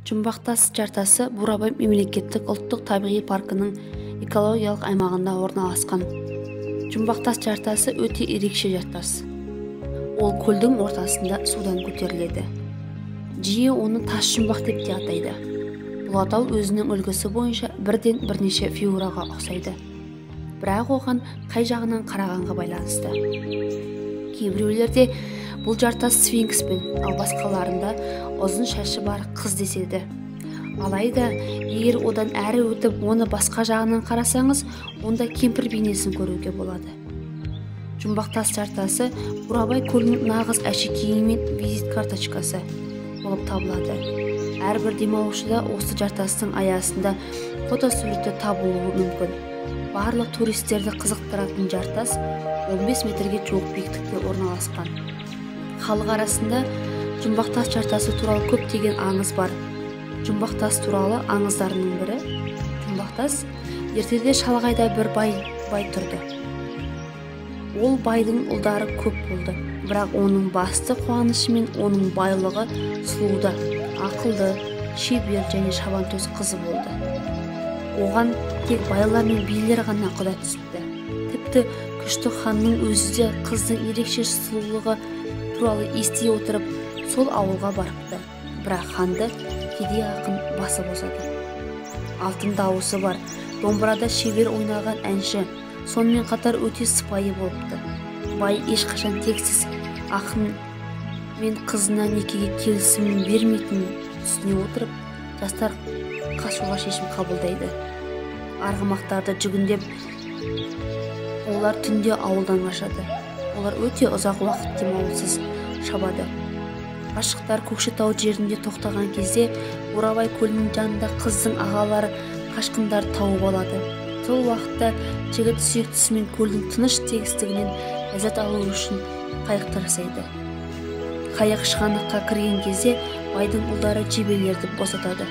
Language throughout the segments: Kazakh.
Жұмбақтас жартасы Бурабай мемлекеттік ұлттық табиғи паркінің экологиялық аймағында орналасқан. Жұмбақтас жартасы өте ерекше жартас. Ол көлдің ортасында судан көтеріледі. Жиі оны тас жұмбақ деп те атайды. Бұл атау өзінің үлгісі бойынша бірден бірнеше фигураға ұқсайды. Бірақ оған қай жағынан қарағанға байланысты. Кейбіреулерде бұл жартас сфинкспен, ал басқаларында ұзын шашы бар қыз деседі. Алайда, егер одан әрі өтіп, оны басқа жағынан қарасаңыз, онда кемпір бейнесін көруге болады. Жұмбақтас жартасы Бурабай көлінің нағыз әшекейі мен визит карточкасы болып табылады. Әрбір демалушыда осы жартастың аясында фотосуреті табылуы мүмкін. Барлық туристерді қызықтыратын жартас 15 метрге жуық биіктікте орналасқан. Халық арасында Жұмбақтас жартасы туралы көптеген аңыз бар. Жұмбақтас туралы аңыздарының бірі: Жұмбақтас ертеде шалғайда бір бай тұрды. Ол байдың ұлдары көп болды, бірақ оның басты қуанышы мен оның байлығы сұлуда, ақылды, шебер және шабандоз қызы болды. Оған тек байлар мен билер ғана құда түсіпті. Тіпті күшті ханның өзі де қыздың ерекше сұлулығы туралы ести отырып, сол ауылға барыпты. Бірақ ханды кедей ақын басып озады. Алтын дауысы бар, домбырада шебер ойнаған әнші, сонымен қатар өте сыпайы болыпты. Бай ешқашан тексіз ақын мен қызына некеге келісімін бермейтінін түсіне отырып, жастар қашуға шешім қабылдайды. Арғымақтарды жүгіндеп, олар түнде ауылдан қашады. Олар өте ұзақ уақыт демалыссыз шабады. Ғашықтар Көкшетау жерінде тоқтаған кезде Бурабай көлінің жанында қыздың ағалары қашқындар тауып алады. Сол уақытта жігіт сүйіктісімен көлдің тыныш тегістігінен ләззат алу үшін қайық жасайды. Қайық шығанаққа кірген кезде байдың ұлдары жебелерді босатады.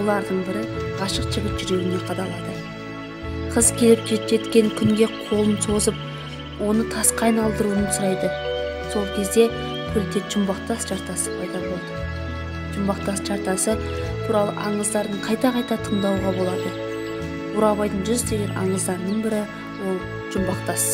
Олардың бірі ғашық жігіт жүрегіне қадалады. Қыз келіп жеткен күнге қолын созып, оны тасқа айналдыруын сұрайды. Сол кезде көлде Жұмбақтас жартасы пайда болды. Жұмбақтас жартасы туралы аңыздарын қайта-қайта тыңдауға болады. Бурабайдың жүздеген аңыздарының бірі ол Жұмбақтас.